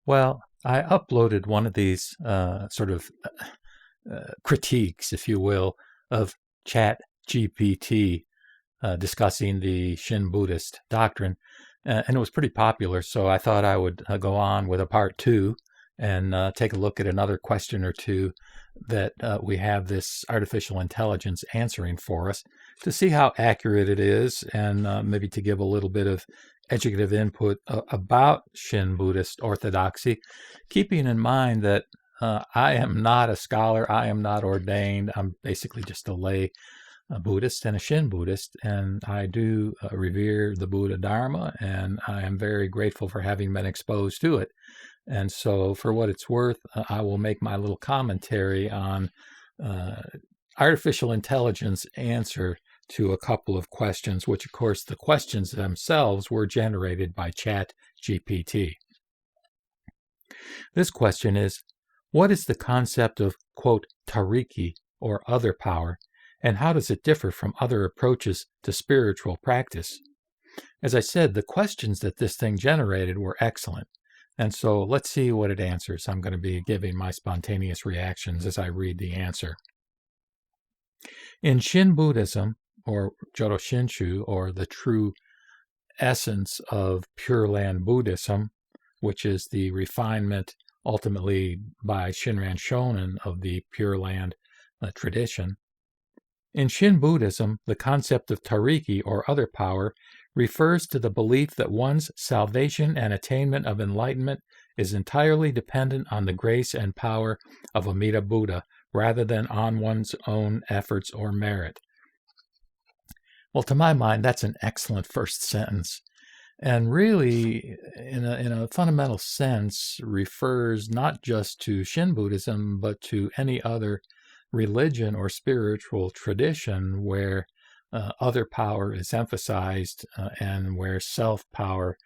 Well, I uploaded one of these critiques, if you will, of Chat GPT discussing the Shin Buddhist doctrine, and it was pretty popular. So I thought I would go on with a part two and take a look at another question or two that we have this artificial intelligence answering for us to see how accurate it is, and maybe to give a little bit of educative input about Shin Buddhist orthodoxy, keeping in mind that I am not a scholar, I am not ordained, I'm basically just a lay Buddhist and a Shin Buddhist, and I do revere the Buddha Dharma, and I am very grateful for having been exposed to it. And so, for what it's worth, I will make my little commentary on artificial intelligence answer to a couple of questions, which, of course, the questions themselves were generated by Chat GPT. This question is, what is the concept of, quote, tariki, or other power, and how does it differ from other approaches to spiritual practice? As I said, the questions that this thing generated were excellent. And so let's see what it answers. I'm going to be giving my spontaneous reactions as I read the answer. In Shin Buddhism, or Jodo Shinshu, or the true essence of Pure Land Buddhism, which is the refinement ultimately by Shinran Shonin of the Pure Land tradition. In Shin Buddhism, the concept of tariki, or other power, refers to the belief that one's salvation and attainment of enlightenment is entirely dependent on the grace and power of Amida Buddha, rather than on one's own efforts or merit. Well, to my mind, that's an excellent first sentence, and really, in a fundamental sense, refers not just to Shin Buddhism, but to any other religion or spiritual tradition where other power is emphasized and where self-power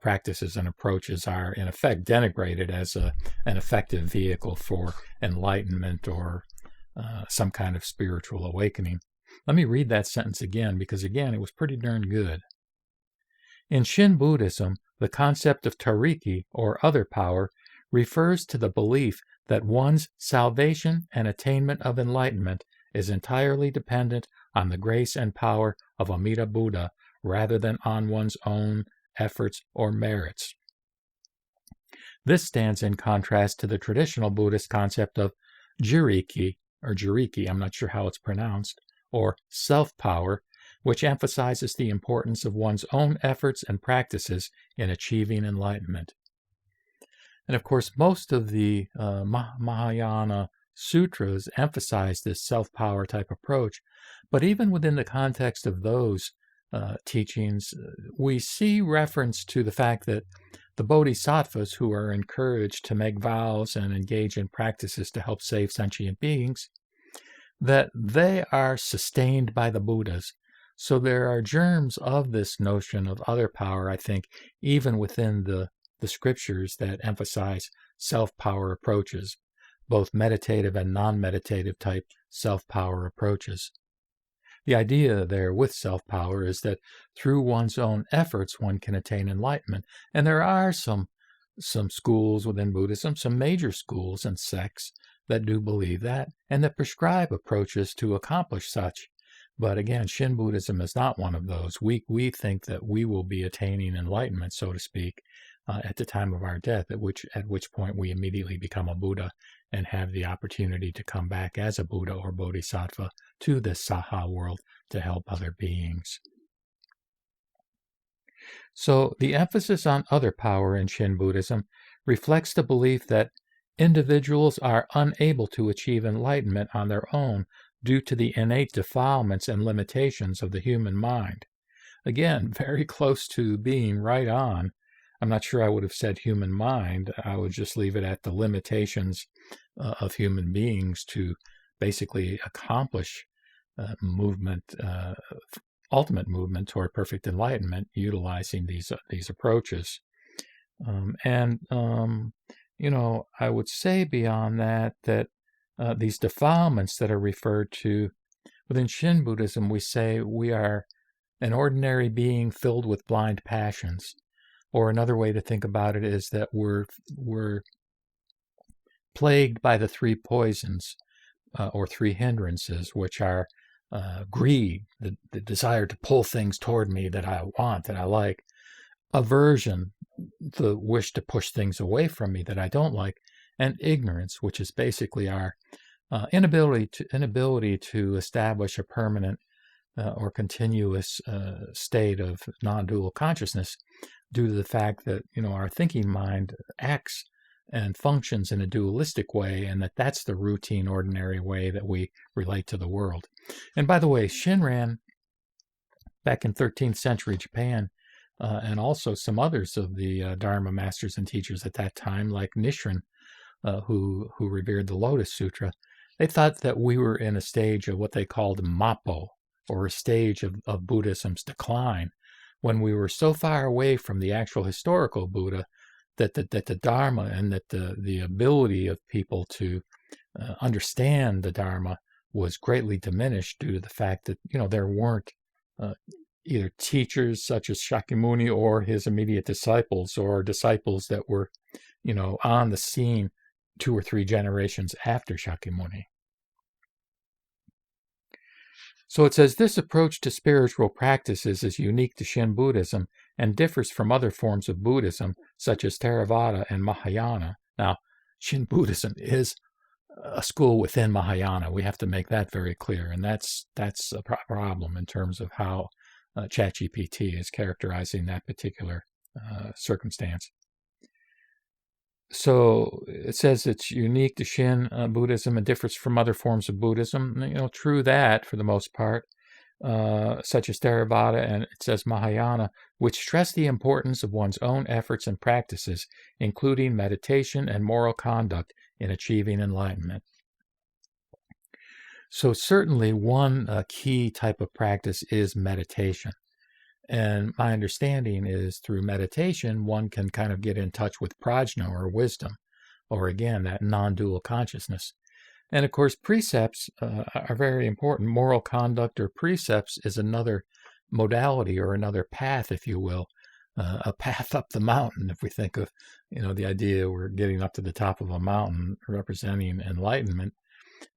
practices and approaches are in effect denigrated as an effective vehicle for enlightenment or some kind of spiritual awakening. Let me read that sentence again, because again, it was pretty darn good. In Shin Buddhism, the concept of tariki, or other power, refers to the belief that one's salvation and attainment of enlightenment is entirely dependent on the grace and power of Amida Buddha, rather than on one's own efforts or merits. This stands in contrast to the traditional Buddhist concept of jiriki, or jiriki, I'm not sure how it's pronounced, or self-power, which emphasizes the importance of one's own efforts and practices in achieving enlightenment. And of course, most of the Mahayana sutras emphasize this self-power type approach, but even within the context of those teachings, we see reference to the fact that the bodhisattvas, who are encouraged to make vows and engage in practices to help save sentient beings, that they are sustained by the Buddhas. So there are germs of this notion of other power, I think, even within the scriptures that emphasize self-power approaches, both meditative and non-meditative type self-power approaches. The idea there with self-power is that through one's own efforts one can attain enlightenment. And there are some schools within Buddhism, some major schools and sects that do believe that and that prescribe approaches to accomplish such. But again, Shin Buddhism is not one of those. We think that we will be attaining enlightenment, so to speak, at the time of our death, at which point we immediately become a Buddha and have the opportunity to come back as a Buddha or Bodhisattva to this Saha world to help other beings. So the emphasis on other power in Shin Buddhism reflects the belief that individuals are unable to achieve enlightenment on their own due to the innate defilements and limitations of the human mind. Again, very close to being right on. I'm not sure I would have said human mind. I would just leave it at the limitations of human beings to basically accomplish ultimate movement toward perfect enlightenment, utilizing these approaches. I would say beyond that these defilements that are referred to within Shin Buddhism, we say we are an ordinary being filled with blind passions. Or another way to think about it is that we're plagued by the three poisons or three hindrances, which are greed, the desire to pull things toward me that I want, that I like; aversion, the wish to push things away from me that I don't like; and ignorance, which is basically our inability to establish a permanent or continuous state of non-dual consciousness, due to the fact that our thinking mind acts and functions in a dualistic way, and that's the routine, ordinary way that we relate to the world. And by the way, Shinran, back in 13th century Japan, and also some others of the Dharma masters and teachers at that time, like Nichiren, who revered the Lotus Sutra, they thought that we were in a stage of what they called Mappo, or a stage of Buddhism's decline, when we were so far away from the actual historical Buddha that the Dharma and that the ability of people to understand the Dharma was greatly diminished, due to the fact that there weren't either teachers such as Shakyamuni or his immediate disciples, or disciples that were on the scene 2 or 3 generations after Shakyamuni. So it says, this approach to spiritual practices is unique to Shin Buddhism and differs from other forms of Buddhism, such as Theravada and Mahayana. Now, Shin Buddhism is a school within Mahayana. We have to make that very clear, and that's a problem in terms of how ChatGPT is characterizing that particular circumstance. So it says it's unique to Shin Buddhism and differs from other forms of Buddhism. True that for the most part, such as Theravada, and it says Mahayana, which stress the importance of one's own efforts and practices, including meditation and moral conduct, in achieving enlightenment. So certainly one key type of practice is meditation. And my understanding is through meditation, one can kind of get in touch with prajna, or wisdom, or again, that non-dual consciousness. And of course, precepts are very important. Moral conduct or precepts is another modality, or another path, if you will, a path up the mountain. If we think of, the idea we're getting up to the top of a mountain representing enlightenment.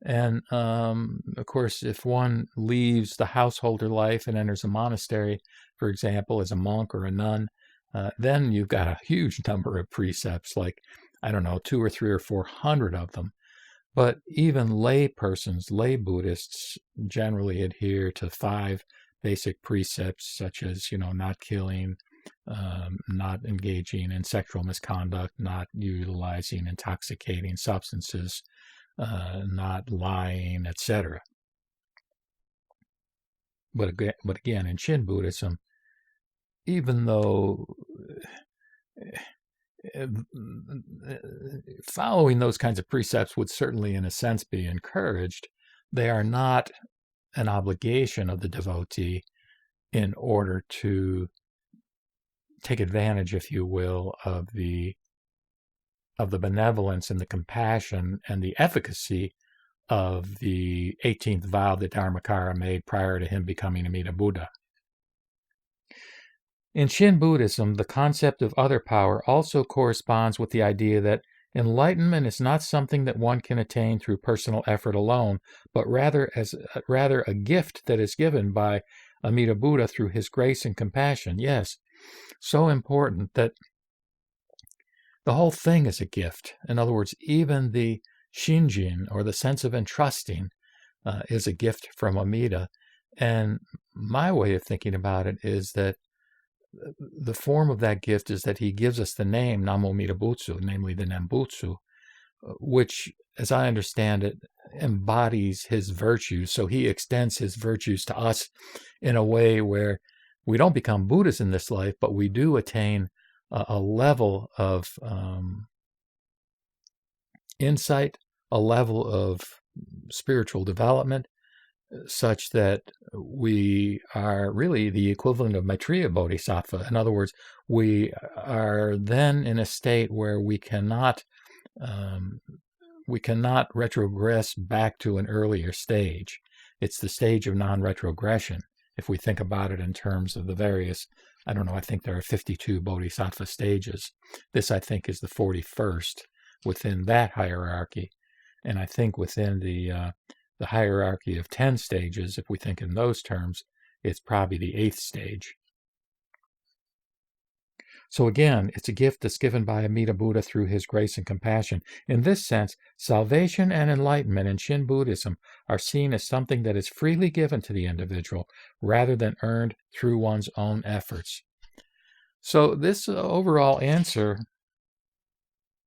And of course, if one leaves the householder life and enters a monastery, for example, as a monk or a nun, then you've got a huge number of precepts, like, 2 or 3 or 400 of them. But even lay persons, lay Buddhists, generally adhere to 5 basic precepts, such as, not killing, not engaging in sexual misconduct, not utilizing intoxicating substances, not lying, etc. But again, in Shin Buddhism, even though following those kinds of precepts would certainly, in a sense, be encouraged, they are not an obligation of the devotee in order to take advantage, if you will, of the benevolence and the compassion and the efficacy of the 18th vow that Dharmakara made prior to him becoming Amida Buddha. In Shin Buddhism, the concept of other power also corresponds with the idea that enlightenment is not something that one can attain through personal effort alone, but rather a gift that is given by Amida Buddha through his grace and compassion. Yes, so important that the whole thing is a gift. In other words, even the shinjin, or the sense of entrusting, is a gift from Amida. And my way of thinking about it is that the form of that gift is that he gives us the name Namo Amida Butsu, namely the Nembutsu, which, as I understand it, embodies his virtues. So he extends his virtues to us in a way where we don't become Buddhas in this life, but we do attain a level of insight, a level of spiritual development, such that we are really the equivalent of Maitreya Bodhisattva. In other words, we are then in a state where we cannot retrogress back to an earlier stage. It's the stage of non-retrogression, if we think about it in terms of the various I don't know, I think there are 52 bodhisattva stages. This, I think, is the 41st within that hierarchy. And I think within the hierarchy of 10 stages, if we think in those terms, it's probably the 8th stage. So again, it's a gift that's given by Amida Buddha through his grace and compassion. In this sense, salvation and enlightenment in Shin Buddhism are seen as something that is freely given to the individual rather than earned through one's own efforts. So this overall answer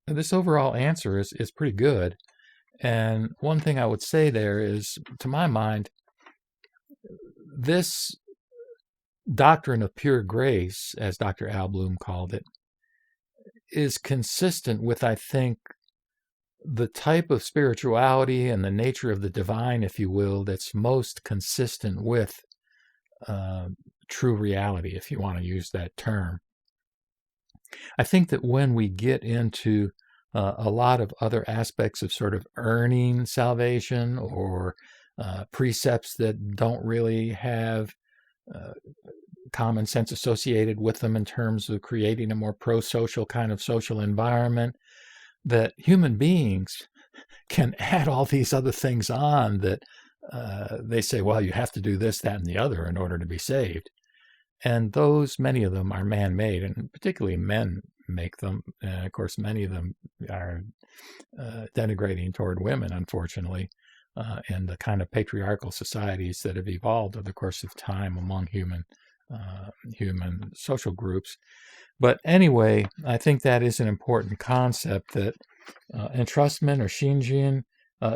is pretty good. And one thing I would say there is, to my mind, this doctrine of pure grace, as Dr. Al Bloom called it, is consistent with, I think, the type of spirituality and the nature of the divine, if you will, that's most consistent with true reality, if you want to use that term. I think that when we get into a lot of other aspects of sort of earning salvation or precepts that don't really have common sense associated with them in terms of creating a more pro-social kind of social environment, that human beings can add all these other things on that they say, well, you have to do this, that, and the other in order to be saved. And those, many of them are man-made, and particularly men make them. And of course, many of them are denigrating toward women, unfortunately, in the kind of patriarchal societies that have evolved over the course of time among human social groups. But anyway, I think that is an important concept, that entrustment or shinjin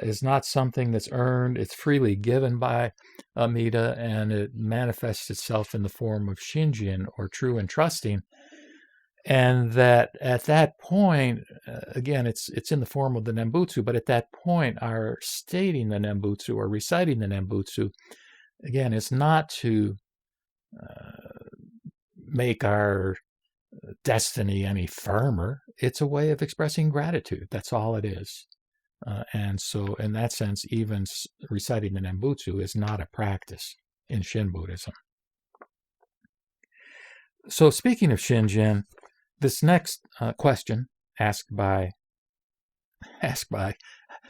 is not something that's earned. It's freely given by Amida, and it manifests itself in the form of shinjin, or true entrusting. And that at that point, again, it's in the form of the Nembutsu, but at that point, our stating the Nembutsu or reciting the Nembutsu, again, is not to make our destiny any firmer. It's a way of expressing gratitude. That's all it is. And so in that sense, even reciting the Nembutsu is not a practice in Shin Buddhism. So speaking of Shinjin, this next question asked by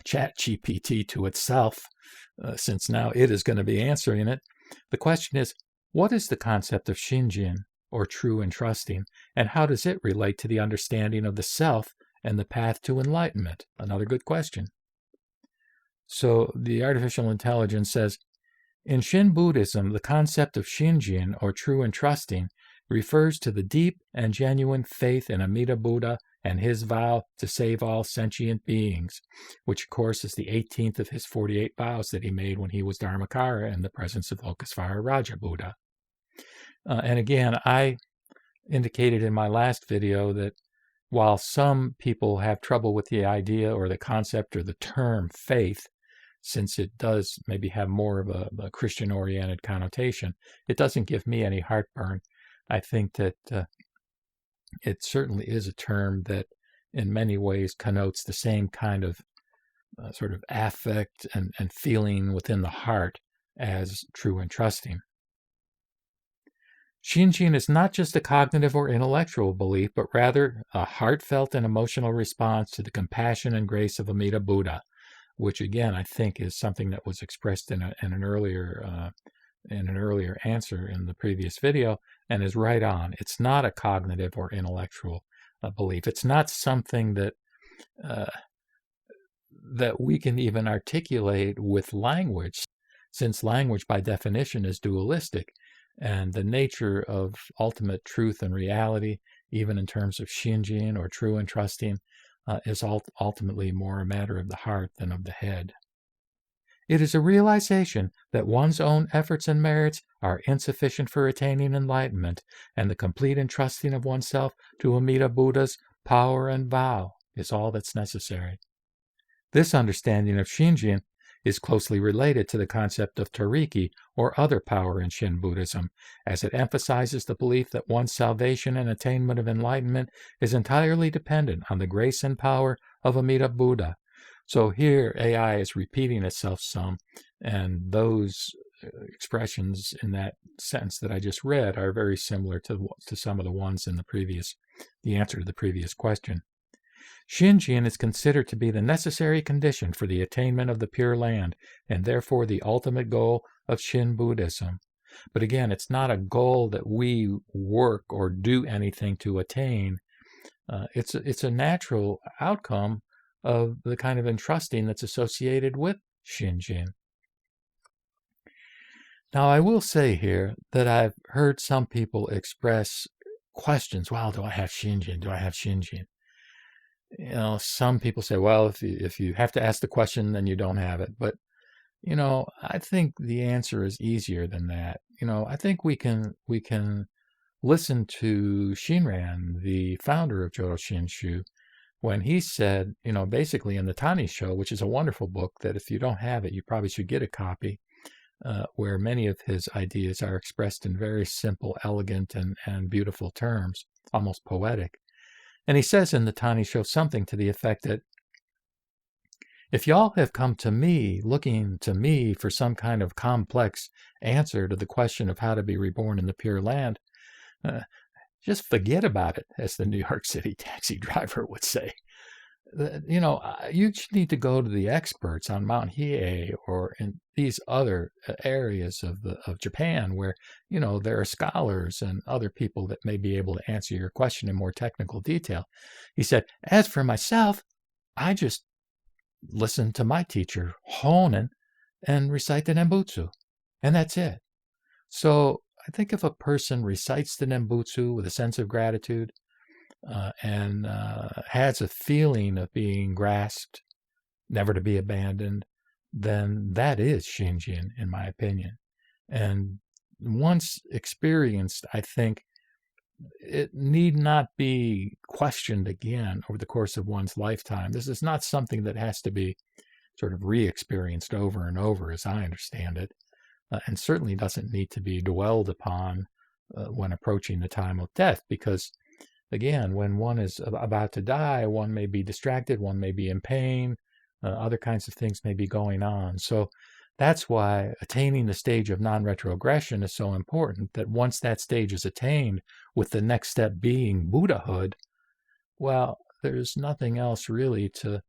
ChatGPT to itself, since now it is going to be answering it, the question is, what is the concept of Shinjin, or true entrusting, and how does it relate to the understanding of the self and the path to enlightenment? Another good question. So the artificial intelligence says, in Shin Buddhism, the concept of Shinjin, or true entrusting, refers to the deep and genuine faith in Amida Buddha and his vow to save all sentient beings, which of course is the 18th of his 48 vows that he made when he was Dharmakara in the presence of Lokesvara Raja Buddha. And again, I indicated in my last video that while some people have trouble with the idea or the concept or the term faith, since it does maybe have more of a Christian-oriented connotation, it doesn't give me any heartburn. I think that it certainly is a term that in many ways connotes the same kind of sort of affect and feeling within the heart as true entrusting. Shinjin is not just a cognitive or intellectual belief, but rather a heartfelt and emotional response to the compassion and grace of Amida Buddha, which again I think is something that was expressed in an earlier answer in the previous video, and is right on. It's not a cognitive or intellectual belief. It's not something that we can even articulate with language, since language by definition is dualistic. And the nature of ultimate truth and reality, even in terms of Shinjin or true entrusting, is ultimately more a matter of the heart than of the head. It is a realization that one's own efforts and merits are insufficient for attaining enlightenment, and the complete entrusting of oneself to Amida Buddha's power and vow is all that's necessary. This understanding of Shinjin is closely related to the concept of Tariki, or other power in Shin Buddhism, as it emphasizes the belief that one's salvation and attainment of enlightenment is entirely dependent on the grace and power of Amida Buddha. So here AI is repeating itself some, and those expressions in that sentence that I just read are very similar to some of the ones in the answer to the previous question. Shinjin is considered to be the necessary condition for the attainment of the Pure Land, and therefore the ultimate goal of Shin Buddhism. But again, it's not a goal that we work or do anything to attain. It's a natural outcome of the kind of entrusting that's associated with Shinjin. Now, I will say here that I've heard some people express questions. Wow, do I have Shinjin? Do I have Shinjin? Some people say, well, if you have to ask the question, then you don't have it. But, I think the answer is easier than that. I think we can listen to Shinran, the founder of Jodo Shinshu, when he said, basically in the Tani Show, which is a wonderful book that if you don't have it, you probably should get a copy, where many of his ideas are expressed in very simple, elegant, and beautiful terms, almost poetic. And he says in the Tani Show something to the effect that if y'all have come to me, looking to me for some kind of complex answer to the question of how to be reborn in the Pure Land, just forget about it, as the New York City taxi driver would say. You need to go to the experts on Mount Hiei or in these other areas of Japan where, there are scholars and other people that may be able to answer your question in more technical detail. He said, as for myself, I just listen to my teacher, Honen, and recite the Nembutsu, and that's it. So I think if a person recites the Nembutsu with a sense of gratitude, and has a feeling of being grasped, never to be abandoned, then that is Shinjin, in my opinion. And once experienced, I think it need not be questioned again over the course of one's lifetime. This is not something that has to be sort of re-experienced over and over, as I understand it, and certainly doesn't need to be dwelled upon when approaching the time of death, because again, when one is about to die, one may be distracted, one may be in pain, other kinds of things may be going on. So that's why attaining the stage of non-retrogression is so important, that once that stage is attained, with the next step being Buddhahood, well, there's nothing else really to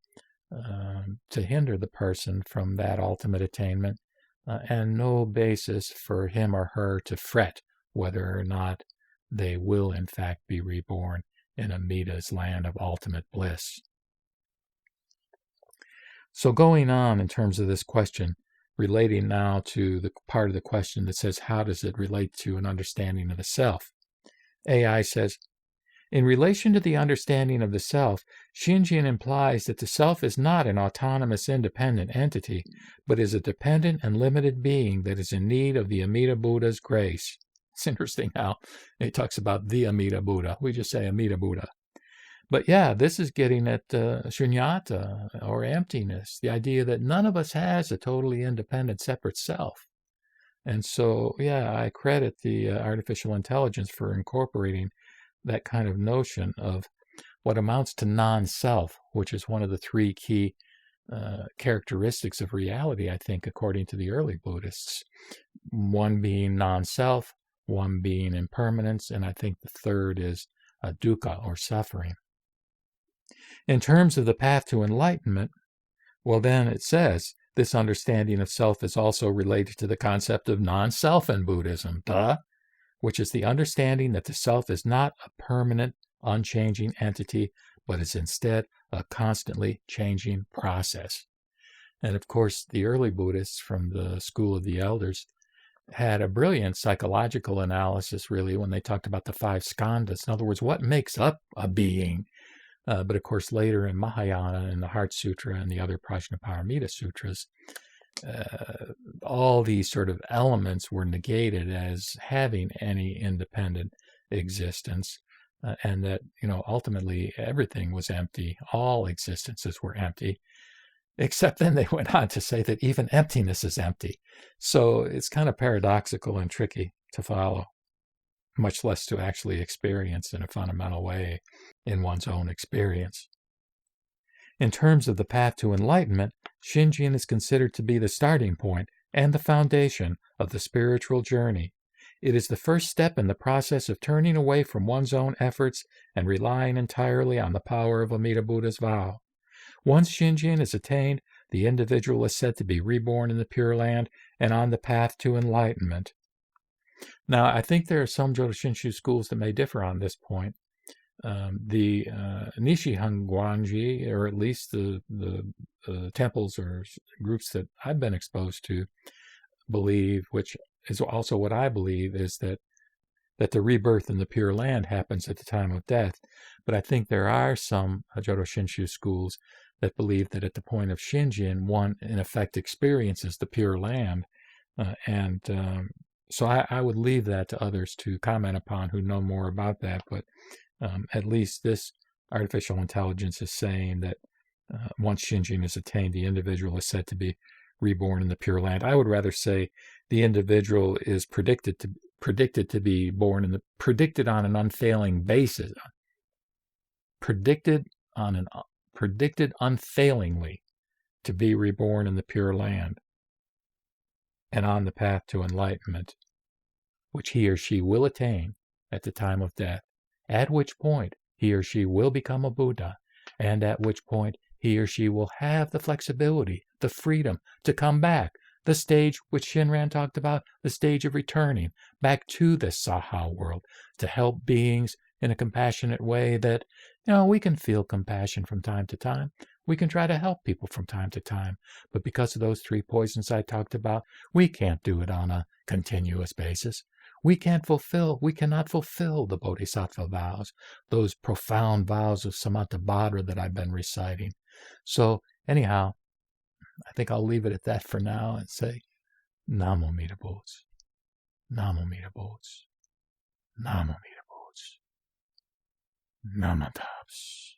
hinder the person from that ultimate attainment, and no basis for him or her to fret whether or not they will in fact be reborn in Amida's land of ultimate bliss. So going on in terms of this question, relating now to the part of the question that says, how does it relate to an understanding of the self? AI says, in relation to the understanding of the self, Shinjin implies that the self is not an autonomous, independent entity, but is a dependent and limited being that is in need of the Amida Buddha's grace. It's interesting how it talks about the Amida Buddha. We just say Amida Buddha. But yeah, this is getting at shunyata, or emptiness, the idea that none of us has a totally independent, separate self. And so, yeah, I credit the artificial intelligence for incorporating that kind of notion of what amounts to non-self, which is one of the three key characteristics of reality, I think, according to the early Buddhists. One being non-self, one being impermanence, and I think the third is dukkha, or suffering. In terms of the path to enlightenment, well then it says, this understanding of self is also related to the concept of non-self in Buddhism, which is the understanding that the self is not a permanent, unchanging entity, but is instead a constantly changing process. And of course, the early Buddhists from the school of the elders had a brilliant psychological analysis, really, when they talked about the five skandhas. In other words, what makes up a being? But of course, later in Mahayana, in the Heart Sutra and the other Prajnaparamita Sutras, all these sort of elements were negated as having any independent existence, and that, ultimately everything was empty. All existences were empty. Except then they went on to say that even emptiness is empty. So it's kind of paradoxical and tricky to follow, much less to actually experience in a fundamental way in one's own experience. In terms of the path to enlightenment, Shinjin is considered to be the starting point and the foundation of the spiritual journey. It is the first step in the process of turning away from one's own efforts and relying entirely on the power of Amida Buddha's vow. Once Shinjin is attained, the individual is said to be reborn in the Pure Land and on the path to enlightenment. Now, I think there are some Jodo Shinshu schools that may differ on this point. The Nishihangwanji, or at least the temples or groups that I've been exposed to, believe, which is also what I believe, is that the rebirth in the Pure Land happens at the time of death. But I think there are some Jodo Shinshu schools that believe that at the point of Shinjin, one in effect experiences the Pure Land, so I would leave that to others to comment upon who know more about that. But at least this artificial intelligence is saying that once Shinjin is attained, the individual is said to be reborn in the Pure Land. I would rather say the individual is predicted to be born in the predicted on an unfailing basis, predicted unfailingly to be reborn in the Pure Land and on the path to enlightenment, which he or she will attain at the time of death, at which point he or she will become a Buddha, and at which point he or she will have the flexibility, the freedom to come back, the stage which Shinran talked about, the stage of returning back to this Saha world, to help beings in a compassionate way that, we can feel compassion from time to time. We can try to help people from time to time. But because of those 3 poisons I talked about, we can't do it on a continuous basis. We cannot fulfill the Bodhisattva vows, those profound vows of Samantabhadra that I've been reciting. So anyhow, I think I'll leave it at that for now and say, Namo Amida Butsu, Namo Amida Butsu, Namo Amida Butsu, Namo Tabs.